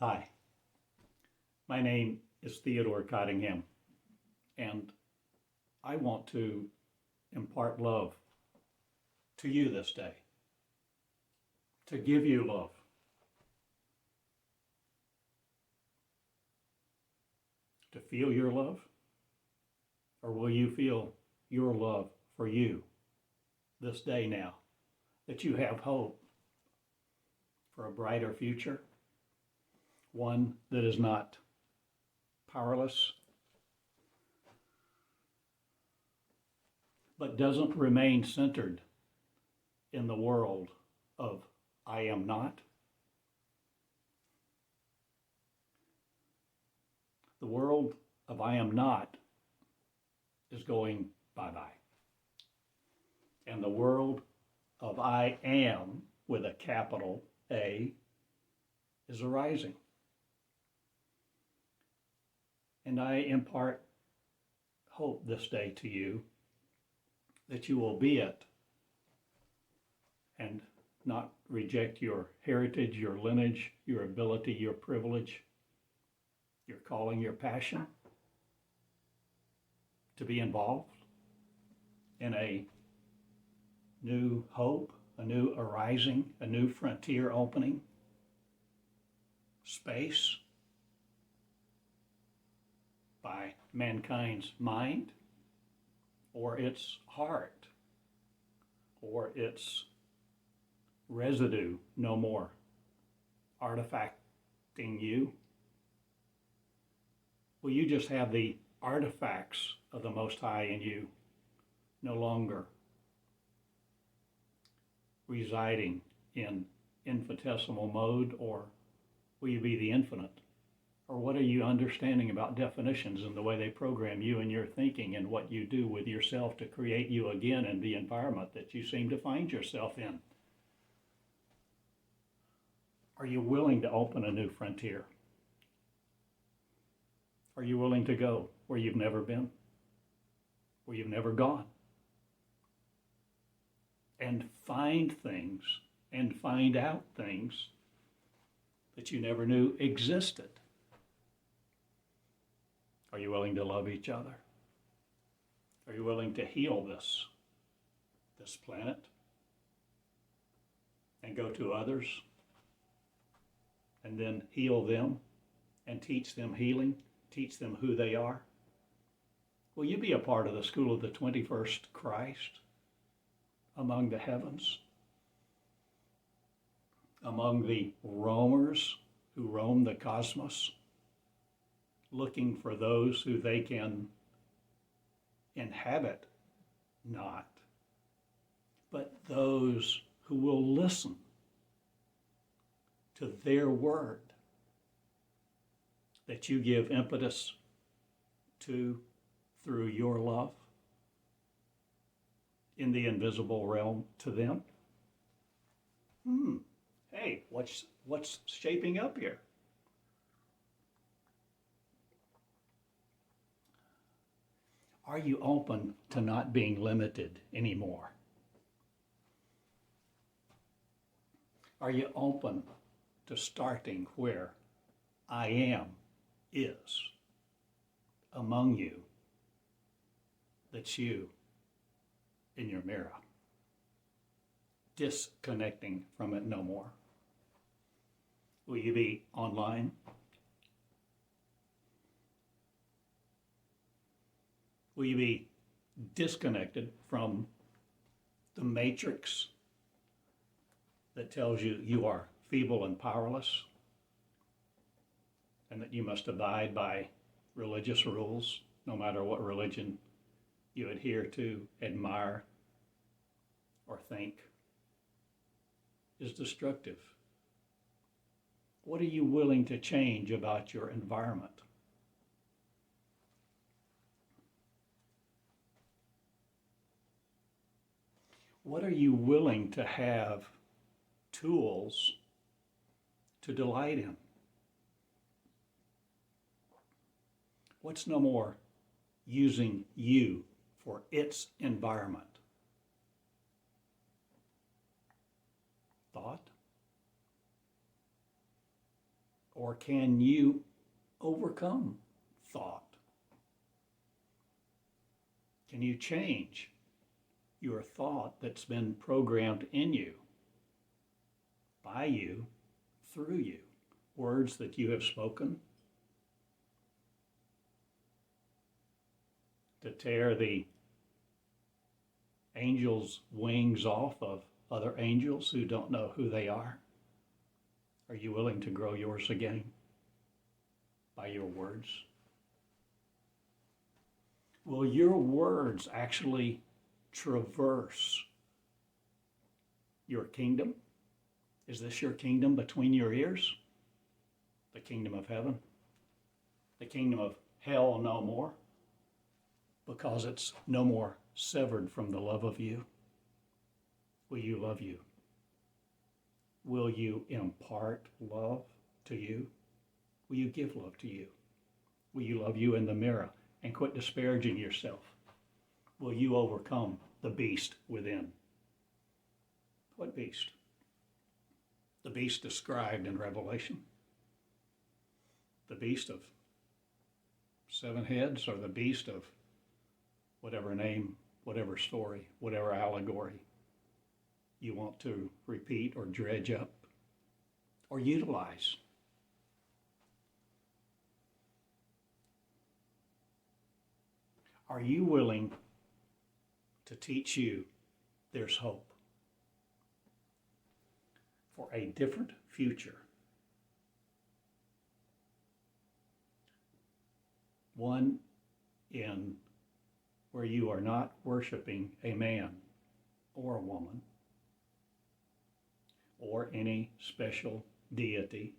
Hi, my name is Theodore Cottingham, and I want to impart love to you this day, to give you love. To feel your love? Or will you feel your love for you this day now, that you have hope for a brighter future? One that is not powerless, but doesn't remain centered in the world of I am not. The world of I am not is going bye-bye. And the world of I am, with a capital A, is arising. And I impart hope this day to you that you will be it and not reject your heritage, your lineage, your ability, your privilege, your calling, your passion to be involved in a new hope, a new arising, a new frontier opening, space by mankind's mind or its heart or its residue no more artifacting you. Will you just have the artifacts of the Most High in you, no longer residing in infinitesimal mode, or will you be the infinite? Or what are you understanding about definitions and the way they program you and your thinking and what you do with yourself to create you again in the environment that you seem to find yourself in? Are you willing to open a new frontier? Are you willing to go where you've never been, where you've never gone, and find things and find out things that you never knew existed? Are you willing to love each other? Are you willing to heal this planet and go to others and then heal them and teach them healing, teach them who they are? Will you be a part of the school of the 21st Christ among the heavens, among the roamers who roam the cosmos, looking for those who they can inhabit not, but those who will listen to their word that you give impetus to through your love in the invisible realm to them? Hey, what's shaping up here? Are you open to not being limited anymore? Are you open to starting where I am is among you? That's you in your mirror, disconnecting from it no more. Will you be online? Will you be disconnected from the matrix that tells you you are feeble and powerless and that you must abide by religious rules, no matter what religion you adhere to, admire, or think is destructive? What are you willing to change about your environment? What are you willing to have tools to delight in? What's no more using you for its environment? Thought? Or can you overcome thought? Can you change your thought that's been programmed in you, by you, through you? Words that you have spoken to tear the angels' wings off of other angels who don't know who they are? Are you willing to grow yours again by your words? Will your words actually traverse your kingdom? Is this your kingdom between your ears? The kingdom of heaven? The kingdom of hell no more? Because it's no more severed from the love of you. Will you love you? Will you impart love to you? Will you give love to you? Will you love you in the mirror and quit disparaging yourself? Will you overcome the beast within? What beast? The beast described in Revelation? The beast of 7 heads, or the beast of whatever name, whatever story, whatever allegory you want to repeat or dredge up or utilize? Are you willing to teach you there's hope for a different future? One in where you are not worshiping a man or a woman or any special deity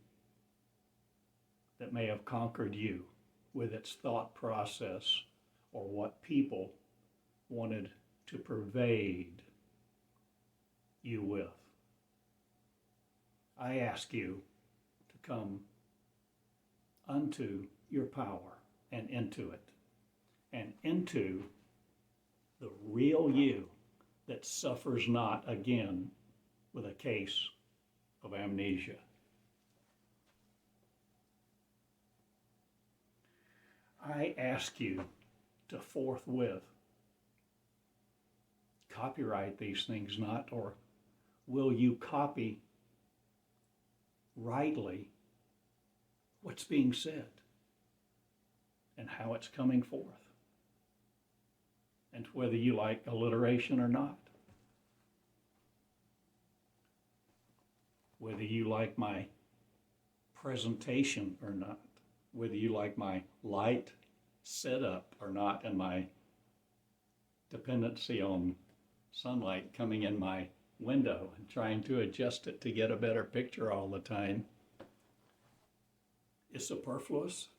that may have conquered you with its thought process or what people wanted to pervade you with. I ask you to come unto your power and into it, and into the real you that suffers not again with a case of amnesia. I ask you to forthwith copyright these things not, or will you copy rightly what's being said and how it's coming forth, and whether you like alliteration or not, whether you like my presentation or not, whether you like my light setup or not, and my dependency on sunlight coming in my window and trying to adjust it to get a better picture all the time is superfluous?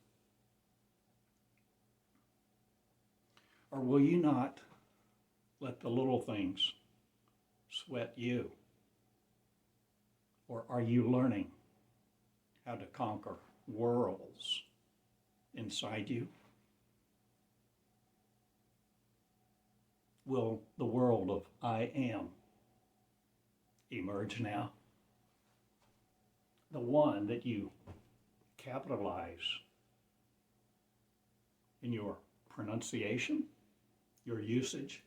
Or will you not let the little things sweat you? Or are you learning how to conquer worlds inside you? Will the world of I am emerge now? The one that you capitalize in your pronunciation, your usage.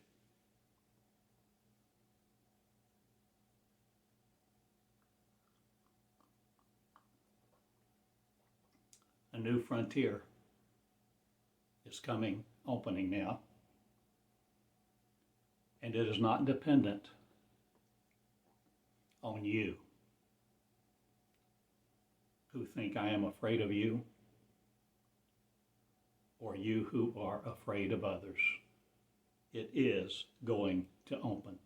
A new frontier is coming, opening now. And it is not dependent on you who think I am afraid of you, or you who are afraid of others. It is going to open.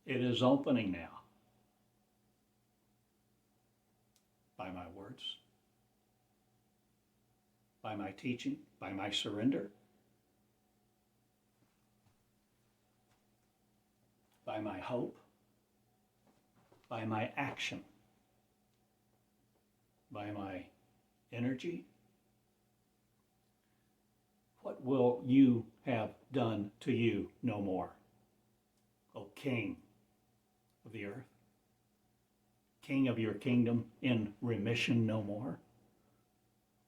It is opening now by my words, by my teaching, by my surrender, by my hope, by my action, by my energy. What will you have done to you no more, O King of the earth, king of your kingdom in remission no more?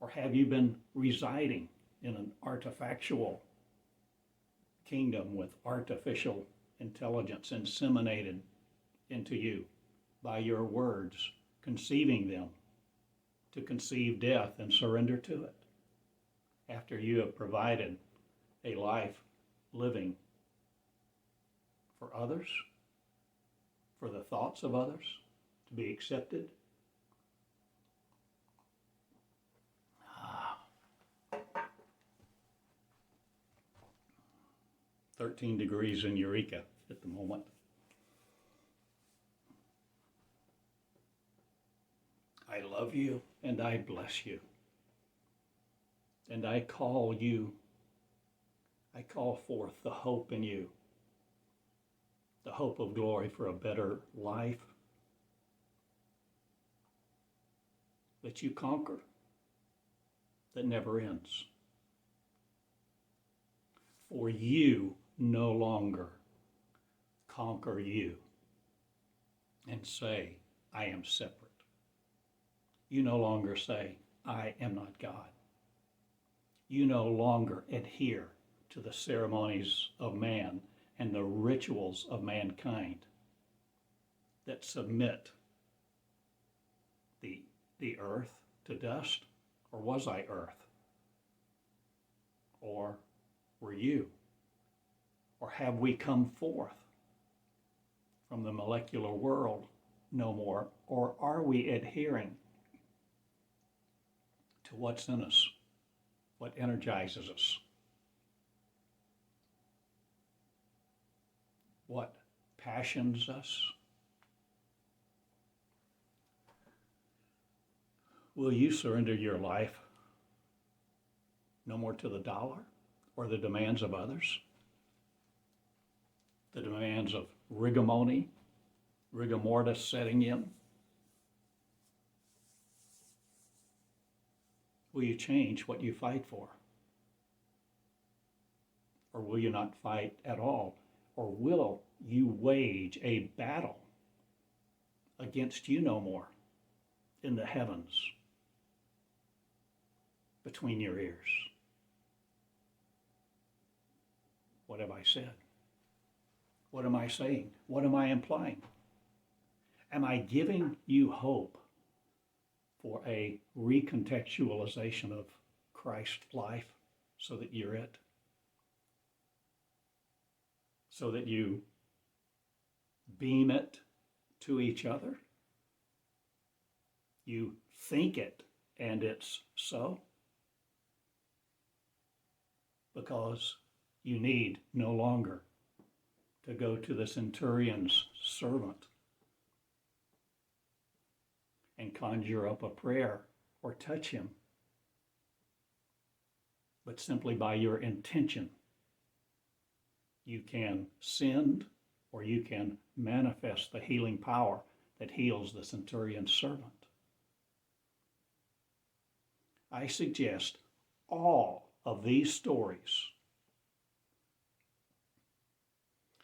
Or have you been residing in an artifactual kingdom with artificial intelligence inseminated into you by your words, conceiving them to conceive death and surrender to it after you have provided a life living for others, for the thoughts of others to be accepted? 13 degrees in Eureka at the moment. I love you and I bless you. And I call forth the hope in you, the hope of glory for a better life that you conquer, that never ends. For you no longer conquer you and say, I am separate. You no longer say, I am not God. You no longer adhere to the ceremonies of man and the rituals of mankind that submit the earth to dust. Or was I earth? Or were you? Or have we come forth from the molecular world no more? Or are we adhering to what's in us, what energizes us, what passions us? Will you surrender your life no more to the dollar or the demands of others? The demands of rigor mortis setting in? Will you change what you fight for? Or will you not fight at all? Or will you wage a battle against you no more in the heavens between your ears? What have I said? What am I saying? What am I implying? Am I giving you hope for a recontextualization of Christ's life so that you're it? So that you beam it to each other? You think it and it's so? Because you need no longer to go to the centurion's servant and conjure up a prayer or touch him, but simply by your intention, you can send or you can manifest the healing power that heals the centurion's servant. I suggest all of these stories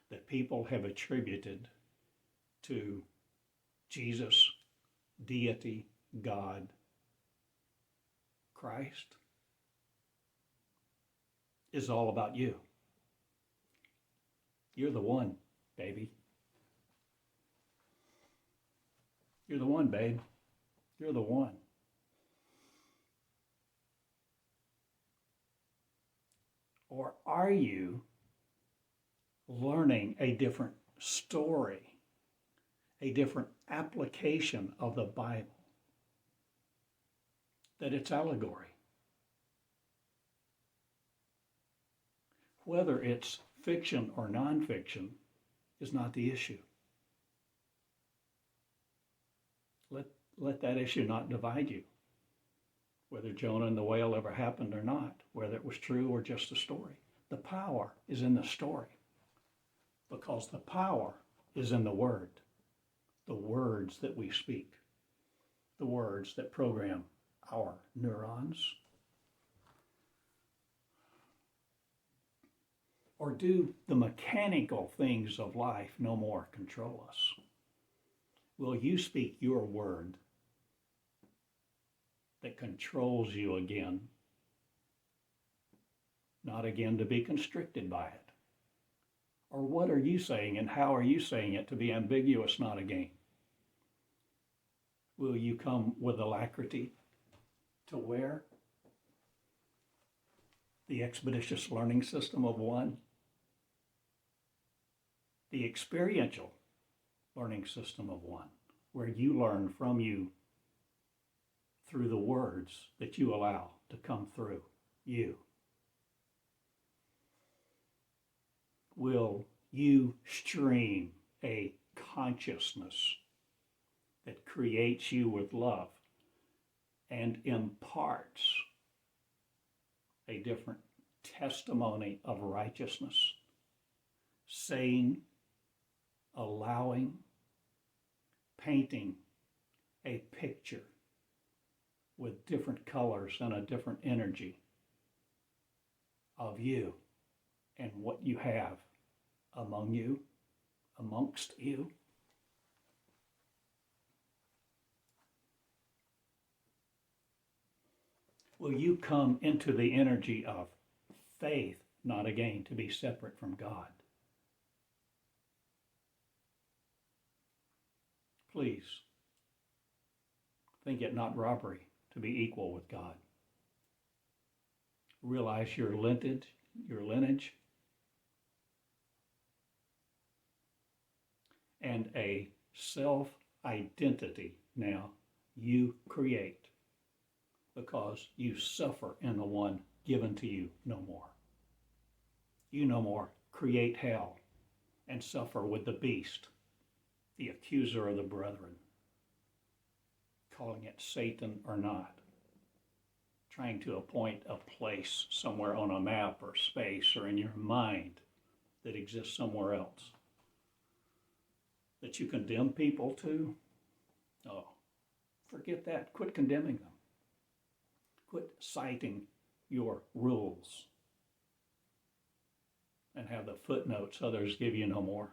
that people have attributed to Jesus, deity, God, Christ, is all about you. You're the one, baby. You're the one, babe. You're the one. Or are you learning a different story, a different application of the Bible? That it's allegory. Whether it's fiction or nonfiction is not the issue. Let that issue not divide you. Whether Jonah and the whale ever happened or not, whether it was true or just a story. The power is in the story, because the power is in the word, the words that we speak, the words that program our neurons. Or do the mechanical things of life no more control us? Will you speak your word that controls you again, not again to be constricted by it? Or what are you saying and how are you saying it to be ambiguous, not again? Will you come with alacrity to where the expeditious learning system of one, the experiential learning system of one, where you learn from you through the words that you allow to come through you? Will you stream a consciousness that creates you with love and imparts a different testimony of righteousness, saying, allowing, painting a picture with different colors and a different energy of you and what you have among you, amongst you? Will you come into the energy of faith, not again to be separate from God? Please, think it not robbery to be equal with God. Realize your lineage, and a self-identity now you create because you suffer in the one given to you no more. You no more create hell and suffer with the beast, the accuser of the brethren, calling it Satan or not, trying to appoint a place somewhere on a map or space or in your mind that exists somewhere else, that you condemn people to. Oh, forget that. Quit condemning them. Quit citing your rules and have the footnotes others give you no more.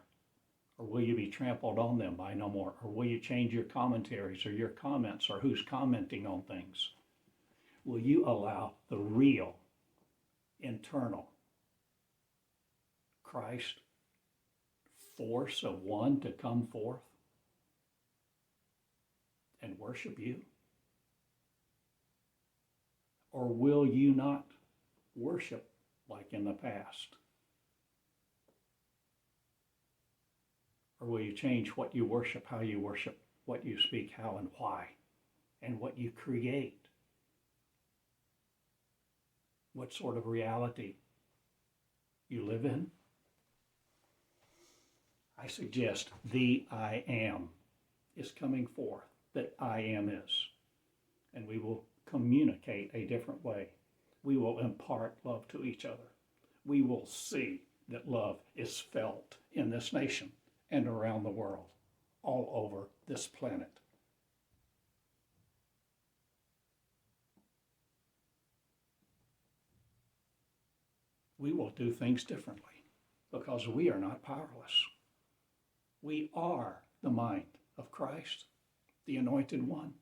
Or will you be trampled on them by no more? Or will you change your commentaries or your comments or who's commenting on things? Will you allow the real, internal Christ force of one to come forth and worship you? Or will you not worship like in the past? Or will you change what you worship, how you worship, what you speak, how and why, and what you create? What sort of reality you live in? I suggest the I am is coming forth, that I am is. And we will communicate a different way. We will impart love to each other. We will see that love is felt in this nation and around the world, all over this planet. We will do things differently because we are not powerless. We are the mind of Christ, the Anointed One,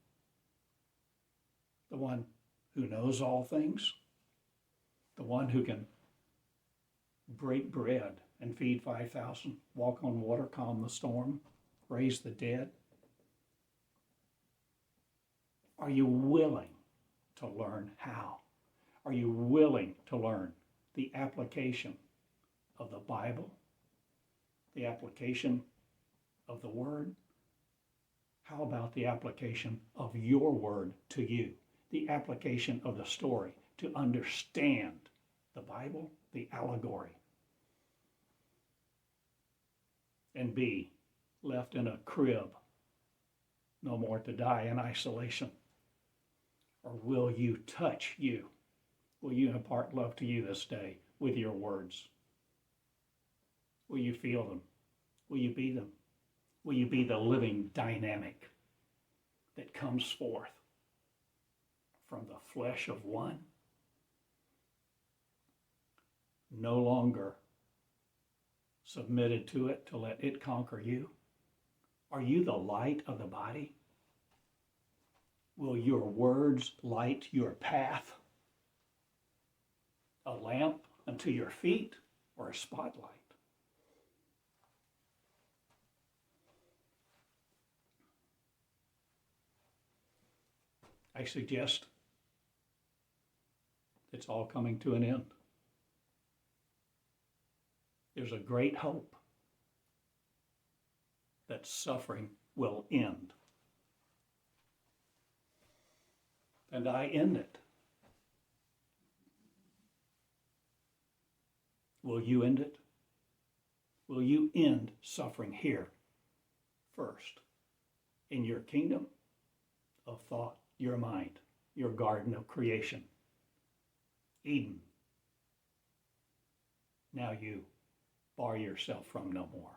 the one who knows all things, the one who can break bread and feed 5,000, walk on water, calm the storm, raise the dead. Are you willing to learn how? Are you willing to learn the application of the Bible, the application of the Word? How about the application of your word to you? The application of the story to understand the Bible, the allegory, and be left in a crib, no more to die in isolation? Or will you touch you? Will you impart love to you this day with your words? Will you feel them? Will you be them? Will you be the living dynamic that comes forth from the flesh of one? No longer submitted to it to let it conquer you, Are you the light of the body? Will your words light your path? A lamp unto your feet or a spotlight? I suggest it's all coming to an end. There's a great hope that suffering will end. And I end it. Will you end it? Will you end suffering here first in your kingdom of thought, your mind, your garden of creation, Eden? Now you bar yourself from no more.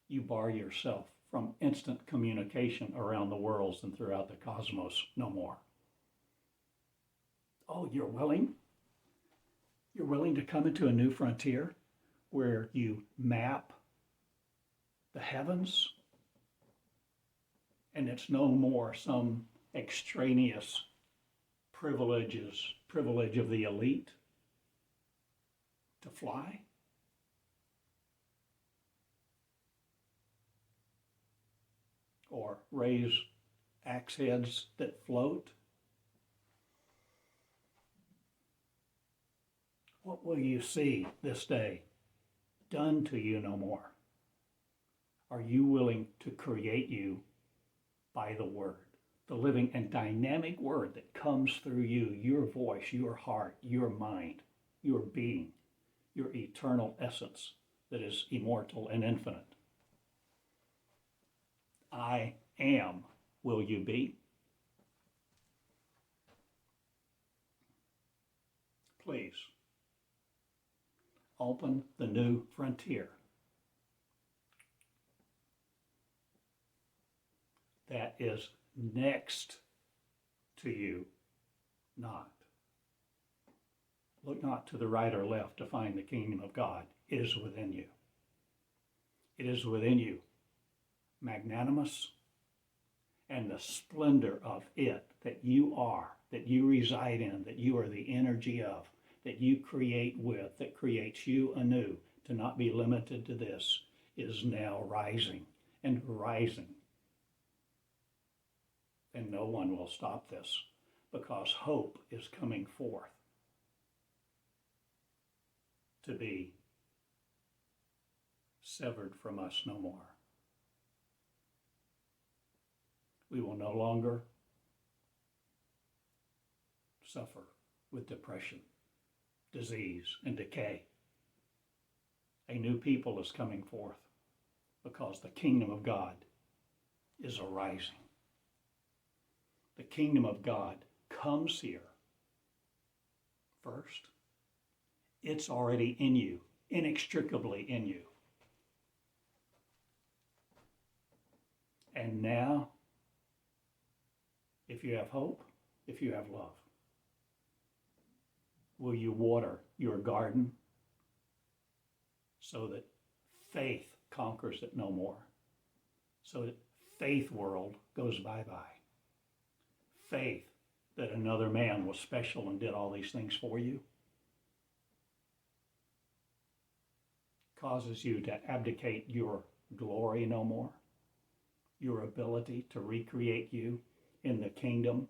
You bar yourself from instant communication around the worlds and throughout the cosmos no more. Oh, you're willing? You're willing to come into a new frontier where you map the heavens, and it's no more some extraneous privilege of the elite to fly? Or raise axe heads that float? What will you see this day done to you no more? Are you willing to create you by the word, the living and dynamic word that comes through you, your voice, your heart, your mind, your being, your eternal essence that is immortal and infinite? I am, will you be? Please, open the new frontier that is next to you, not. Look not to the right or left to find the kingdom of God. It is within you. It is within you, magnanimous, and the splendor of it that you are, that you reside in, that you are the energy of, that you create with, that creates you anew, to not be limited to this, is now rising and rising. And no one will stop this, because hope is coming forth to be severed from us no more. We will no longer suffer with depression, disease, and decay. A new people is coming forth because the kingdom of God is arising. The kingdom of God comes here first. It's already in you, inextricably in you. And now, if you have hope, if you have love, will you water your garden so that faith conquers it no more? So that faith world goes bye-bye. Faith that another man was special and did all these things for you causes you to abdicate your glory no more, your ability to recreate you in the kingdom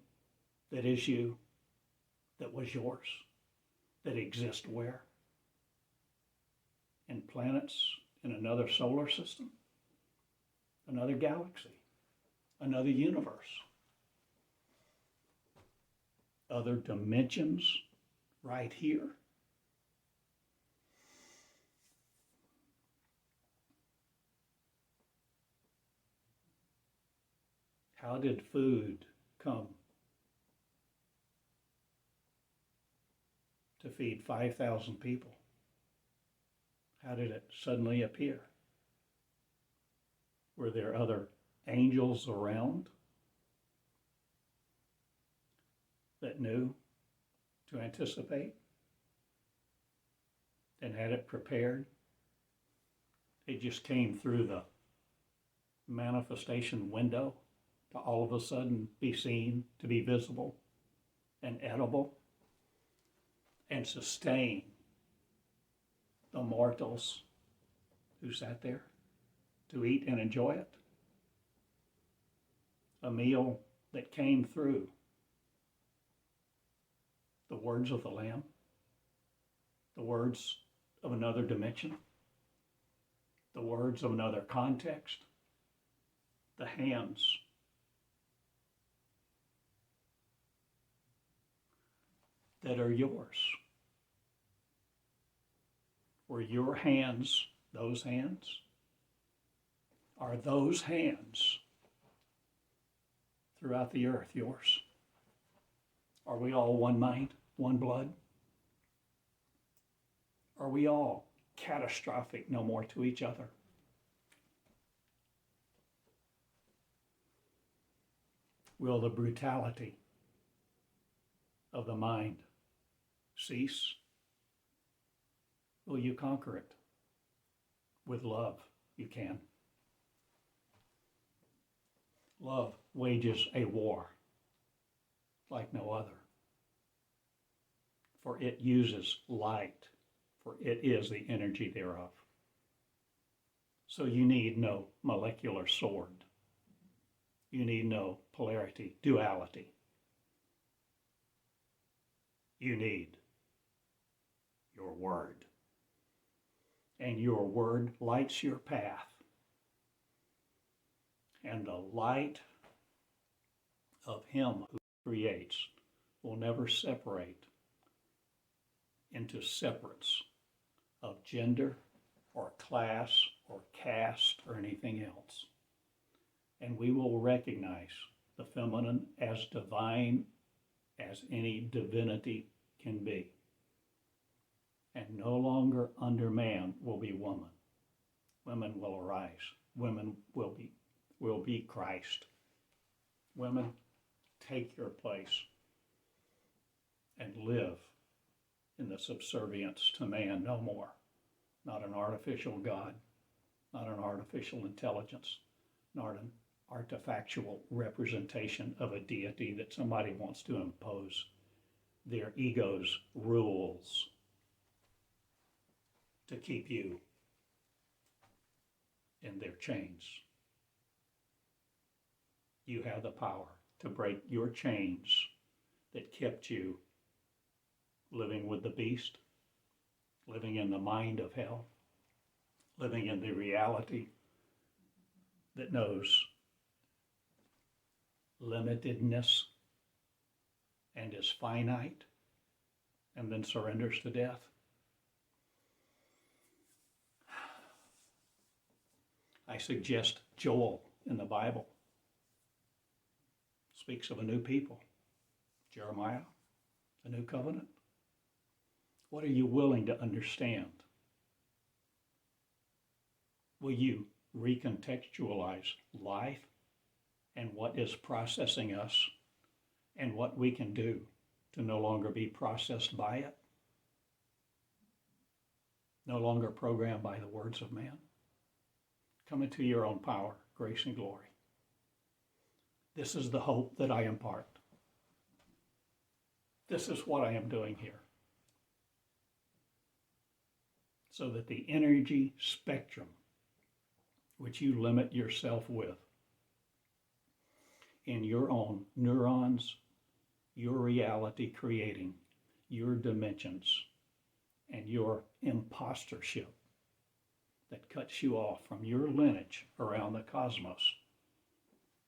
that is you, that was yours, that exists where? In planets in another solar system, another galaxy, another universe, other dimensions right here. How did food come to feed 5,000 people? How did it suddenly appear? Were there other angels around that knew to anticipate and had it prepared? It just came through the manifestation window to all of a sudden be seen, to be visible and edible and sustain the mortals who sat there to eat and enjoy it. A meal that came through the words of the Lamb, the words of another dimension, the words of another context, the hands that are yours. Were your hands those hands? Are those hands throughout the earth yours? Are we all one mind, one blood? Are we all catastrophic no more to each other? Will the brutality of the mind cease? Will you conquer it? With love, you can. Love wages a war like no other, for it uses light, for it is the energy thereof. So you need no molecular sword. You need no polarity, duality. You need your word. And your word lights your path. And the light of him who creates will never separate into separates of gender or class or caste or anything else. And we will recognize the feminine as divine as any divinity can be. And no longer under man will be woman. Women will arise. Women will be Christ. Women, take your place and live in the subservience to man no more. Not an artificial God, not an artificial intelligence, not an artifactual representation of a deity that somebody wants to impose their ego's rules to keep you in their chains. You have the power to break your chains that kept you living with the beast, living in the mind of hell, living in the reality that knows limitedness and is finite and then surrenders to death. I suggest Joel in the Bible speaks of a new people. Jeremiah, a new covenant. What are you willing to understand? Will you recontextualize life and what is processing us and what we can do to no longer be processed by it? No longer programmed by the words of man? Come into your own power, grace, and glory. This is the hope that I impart. This is what I am doing here. So that the energy spectrum which you limit yourself with in your own neurons, your reality creating, your dimensions, and your impostorship that cuts you off from your lineage around the cosmos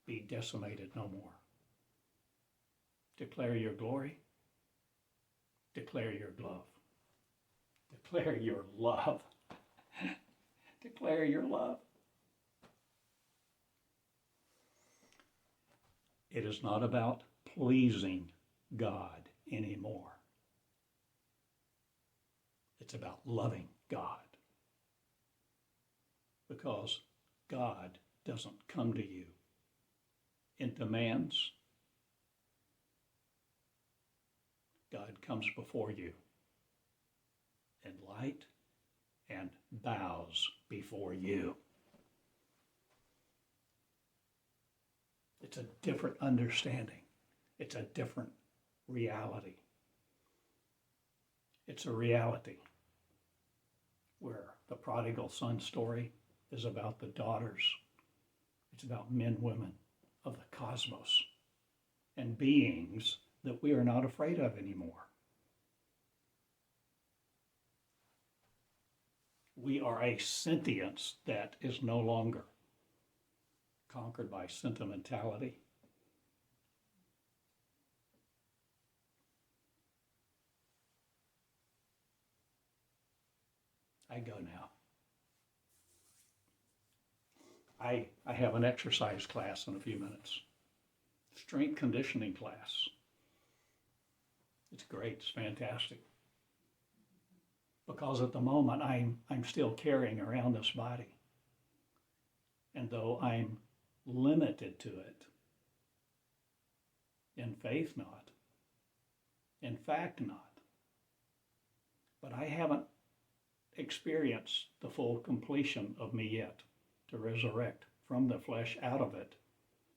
be decimated no more. Declare your glory. Declare your love. Declare your love. Declare your love. It is not about pleasing God anymore. It's about loving God. Because God doesn't come to you in demands. God comes before you in light and bows before you. It's a different understanding. It's a different reality. It's a reality where the prodigal son story is about the daughters. It's about men, women of the cosmos and beings that we are not afraid of anymore. We are a sentience that is no longer conquered by sentimentality. I go now. I have an exercise class in a few minutes. Strength conditioning class. It's great, it's fantastic. Because at the moment I'm still carrying around this body. And though I'm limited to it, in faith not, in fact not, but I haven't experienced the full completion of me yet, to resurrect from the flesh out of it,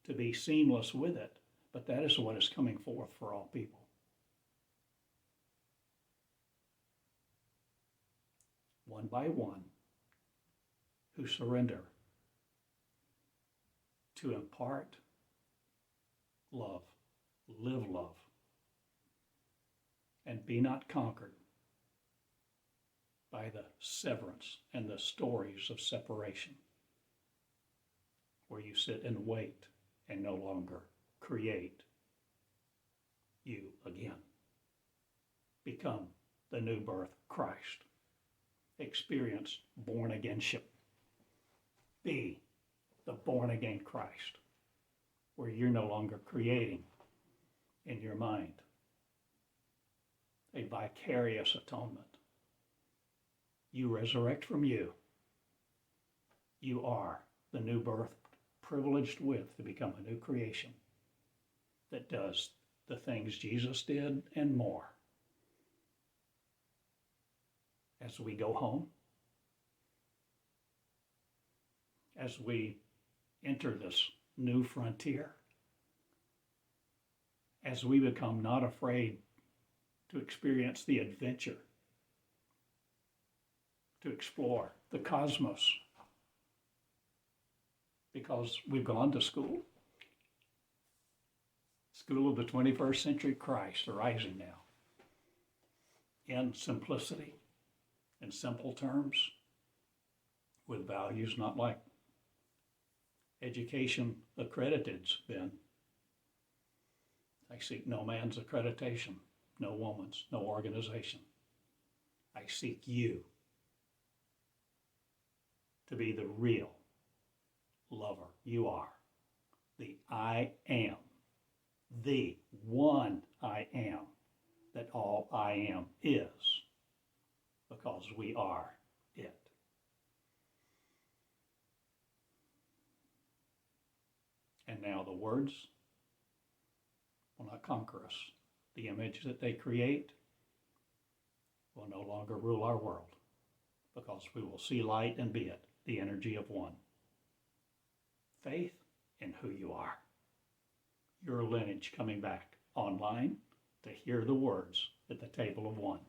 to be seamless with it, but that is what is coming forth for all people. One by one, who surrender to impart love, live love, and be not conquered by the severance and the stories of separation, where you sit and wait and no longer create you again. Become the new birth Christ. Experience born againship. Be the born again Christ, where you're no longer creating in your mind a vicarious atonement. You resurrect from you. You are the new birth, privileged with to become a new creation that does the things Jesus did and more. As we go home, as we enter this new frontier, as we become not afraid to experience the adventure, to explore the cosmos, because we've gone to school of the 21st century Christ arising now, in simplicity, in simple terms, with values not like education accredited's been. I seek no man's accreditation, no woman's, no organization. I seek you to be the real lover you are, the I am, the one I am, that all I am is, because we are it. And now the words will not conquer us. The image that they create will no longer rule our world, because we will see light and be it, the energy of one. Faith in who you are. Your lineage coming back online to hear the words at the table of one.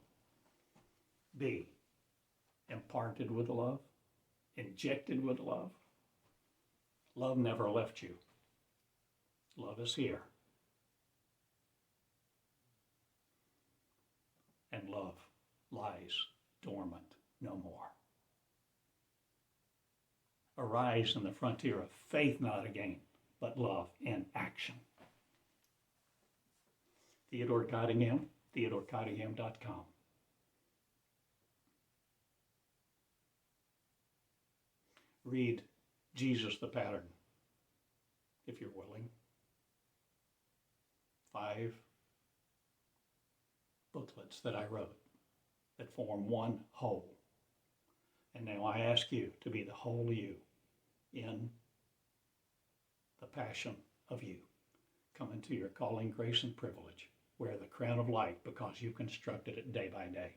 Be imparted with love, injected with love. Love never left you. Love is here. And love lies dormant no more. Arise in the frontier of faith not again, but love in action. Theodore Cottingham, TheodoreCottingham.com. Read Jesus the Pattern, if you're willing. 5 booklets that I wrote that form one whole. And now I ask you to be the whole you in the passion of you. Come into your calling, grace, and privilege. Wear the crown of light because you constructed it day by day.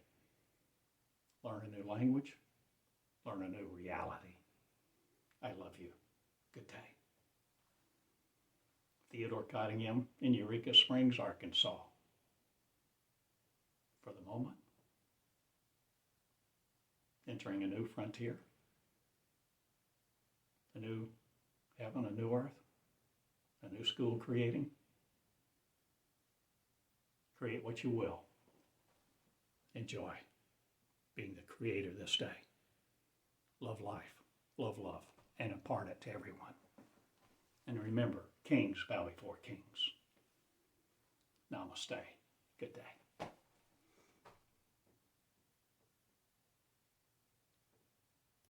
Learn a new language. Learn a new reality. I love you. Good day. Theodore Cottingham in Eureka Springs, Arkansas. For the moment, entering a new frontier, a new heaven, a new earth, a new school creating. Create what you will. Enjoy being the creator this day. Love life, love love, and impart it to everyone. And remember, kings bow before kings. Namaste. Good day.